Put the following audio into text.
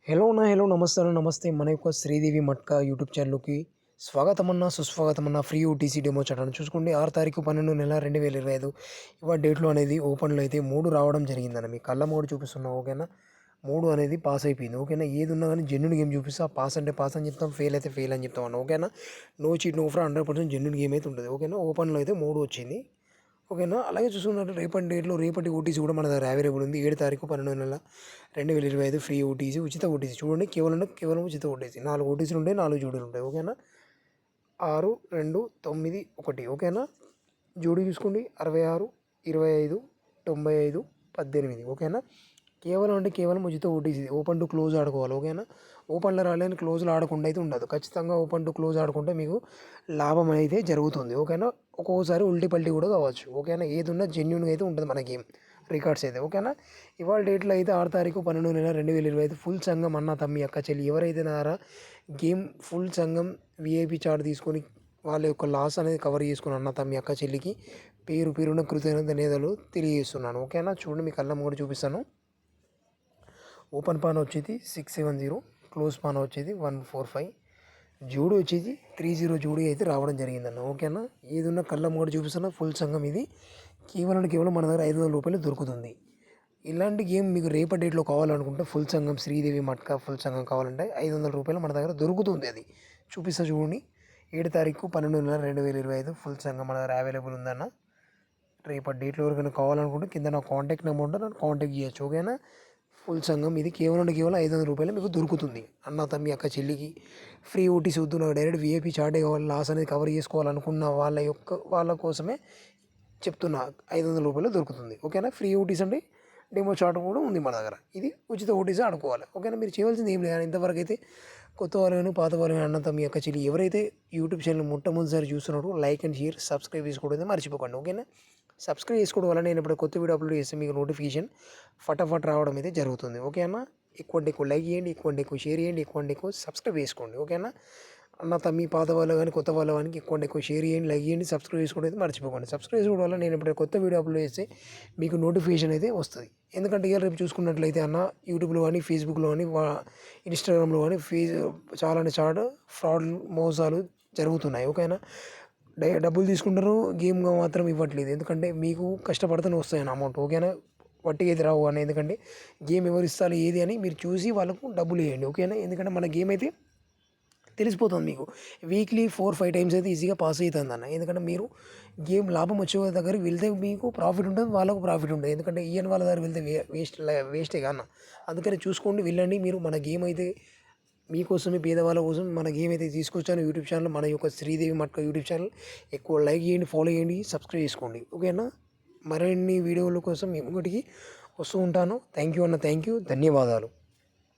Hello నమస్తే నమస్తే మన యొక్క శ్రీదేవి మట్కా యూట్యూబ్ ఛానల్‌కి స్వాగతమన్నా, సుస్వాగతమన్నా. ఫ్రీ ఓటీసీ డెమో చాట్ చూసుకోండి. 6 తారీఖు 12 నెల 2025 ఇవాళ డేట్‌లో అనేది ఓపెన్‌లో అయితే 3 రావడం జరిగిందన్న. మీ కళ్ళ 3 చూపిస్తున్నా ఓకేనా. 3 అనేది పాస్ అయిపోయింది ఓకేనా. ఏదున్నా గానీ జెన్యూన్ గేమ్ చూపిస్తా. పాస్ అంటే పాస్ అని చెప్తాం. ఫెయిల్ అయితే ఫెయిల్ అని చెప్తామన్న ఓకేనా. No cheat, no fraud 100% genuine game అయితే ఉంటది ఓకేనా. ఓపెన్‌లో అయితే 3 వచ్చింది ఓకేనా. అలాగే చూసుకున్నట్టు రేపటి డేట్‌లో రేపటి ఓటీసీ కూడా మన దగ్గర అవైలబుల్ ఉంది. 7 తారీఖు 12 నెల 2025 ఫ్రీ ఓటీసీ, ఉచిత ఓటీసీ చూడండి. కేవలం ఉచిత ఓటీసీ 4 ఓటీసీలు ఉంటాయి, 4 జోడీలు ఉంటాయి ఓకేనా. 6, 2, 9, 1 ఓకేనా. జోడీ చూసుకోండి 66, 25, 95, 18 ఓకేనా. కేవలం ఉచిత ఓటీసీ. ఓపెన్ టు క్లోజ్ ఆడుకోవాలి ఓకేనా. ఓపెన్‌లో రాలేని క్లోజ్‌లో ఆడకుండా అయితే ఉండదు. ఖచ్చితంగా ఓపెన్ టు క్లోజ్ ఆడుకుంటే మీకు లాభం అయితే జరుగుతుంది ఓకేనా. ఒక్కొక్కసారి ఉల్టీ పల్టీ కూడా కావచ్చు ఓకేనా. ఏదున్నా జెన్యూన్‌గా అయితే ఉంటుంది మన గేమ్ రికార్డ్స్ అయితే ఓకేనా. ఇవాళ డేట్‌లో అయితే 6 తారీఖు 12 నెల 2025 ఫుల్ సంఘం అన్న తమ్మి అక్క చెల్లి ఎవరైతే నారా గేమ్ ఫుల్ సంఘం వీఐపీ చార్ట్ తీసుకొని వాళ్ళ యొక్క లాస్ అనేది కవర్ చేసుకుని అన్న తమ్మి అక్క చెల్లికి పేరున కృతజ్ఞత ధన్యవాదాలు తెలియజేస్తున్నాను ఓకేనా. చూడండి మీ కళ్ళ కూడా చూపిస్తాను. ఓపెన్ పాన్ వచ్చేది 670, క్లోజ్ పాన్ వచ్చేది 145, జోడి వచ్చేది 30 జోడి అయితే రావడం జరిగిందన్న ఓకేనా. ఏదున్న కళ్ళ కూడా చూపిస్తున్న ఫుల్ సంఘం ఇది కేవలం మన దగ్గర 500 రూపాయలు దొరుకుతుంది. ఇలాంటి గేమ్ మీకు రేపటి డేట్లో కావాలనుకుంటే ఫుల్ సంఘం శ్రీదేవి మట్కా ఫుల్ సంఘం కావాలంటే 500 రూపాయలు మన దగ్గర దొరుకుతుంది. అది చూపిస్తా చూడండి. 7 తారీఖు 12 నెల 2025 ఫుల్ సంఘం మన దగ్గర అవైలబుల్ ఉందన్న. రేపటి డేట్లో ఎవరికైనా కావాలనుకుంటే కింద నా కాంటాక్ట్ నెంబర్ ఉంటే నన్ను కాంటాక్ట్ చేయొచ్చు ఓకేనా. ఫుల్ సంఘం ఇది కేవలం 500 రూపాయలు మీకు దొరుకుతుంది. అన్న తమ్మి అక్క చెల్లికి ఫ్రీ ఓటీసీ వద్దు, నాకు డైరెక్ట్ వీఐపీ చార్టే కావాలి, లాస్ అనేది కవర్ చేసుకోవాలనుకున్న వాళ్ళ కోసమే చెప్తున్నా. 500 రూపాయలు దొరుకుతుంది ఓకేనా. ఫ్రీ ఓటీసీ అంటే డెమో చార్ట్ కూడా ఉంది మన దగ్గర. ఇది ఉచిత ఓటీసీ ఆడుకోవాలి ఓకేనా. మీరు చేయవలసింది ఏం లేదు. ఇంతవరకు అయితే కొత్త వాళ్ళు కానీ పాత వాళ్ళు కానీ అన్న తమ్మి అక్క చెల్లి ఎవరైతే యూట్యూబ్ ఛానల్ మొట్టమొదటిసారి చూస్తున్నారో లైక్ అండ్ షేర్ సబ్స్క్రైబ్ చేసుకోవడం మర్చిపోకండి ఓకేనా. సబ్స్క్రైబ్ చేసుకోవడం వల్ల నేను ఇప్పుడు కొత్త వీడియో అప్లోడ్ చేస్తే మీకు నోటిఫికేషన్ ఫటాఫట్ రావడం అయితే జరుగుతుంది ఓకేనా. ఎక్కువ లైక్ చేయండి, ఎక్కువ షేర్ చేయండి, ఎక్కువ సబ్స్క్రైబ్ చేసుకోండి ఓకేనా. అన్న తమ్మి పాత వాళ్ళు కానీ కొత్త వాళ్ళ కానీ ఎక్కువ షేర్ చేయండి, లైక్ చేయండి, సబ్స్క్రైబ్ చేసుకోవడం అయితే మర్చిపోకండి. సబ్స్క్రైబ్ చేసుకోవడం వల్ల నేను ఇప్పుడు కొత్త వీడియో అప్లోడ్ చేస్తే మీకు నోటిఫికేషన్ అయితే వస్తుంది. ఎందుకంటే ఇవాళ రేపు చూసుకున్నట్లయితే అన్న యూట్యూబ్లో కానీ ఫేస్బుక్లో కానీ ఇన్స్టాగ్రామ్లో కానీ చాలా ఫ్రాడ్ మోసాలు జరుగుతున్నాయి ఓకేనా. డబ్బులు తీసుకుంటారు, గేమ్గా మాత్రం ఇవ్వట్లేదు. ఎందుకంటే మీకు కష్టపడితేనే వస్తాయన్న అమౌంట్ ఓకేనా. వట్టిగా అయితే రావు అని. ఎందుకంటే గేమ్ ఎవరు ఇస్తారు ఏది అని మీరు చూసి వాళ్ళకు డబ్బులు ఇవ్వండి ఓకేనా. ఎందుకంటే మన గేమ్ అయితే తెలిసిపోతుంది మీకు. వీక్లీ 4-5 టైమ్స్ అయితే ఈజీగా పాస్ అవుతుంది అన్న. ఎందుకంటే మీరు గేమ్ లాభం వచ్చే వాళ్ళ దగ్గరికి వెళ్తే మీకు ప్రాఫిట్ ఉంటుంది, వాళ్ళకు ప్రాఫిట్ ఉంటుంది. ఎందుకంటే ఈయన వాళ్ళ దగ్గర వెళ్తే వేస్టే అన్న. అందుకని చూసుకోండి, వెళ్ళండి మీరు. మన గేమ్ అయితే మీకోసమే, పేదవాళ్ళ కోసం మన గేమ్ అయితే తీసుకొచ్చాను యూట్యూబ్ ఛానల్. మన యొక్క శ్రీదేవి మట్కా యూట్యూబ్ ఛానల్ ఎక్కువ లైక్ చేయండి, ఫాలో చేయండి, సబ్స్క్రైబ్ చేసుకోండి ఓకేనా. మరిన్ని వీడియోల కోసం ఇంకొకటికి వస్తూ ఉంటాను. థ్యాంక్ యూ అన్న, ధన్యవాదాలు.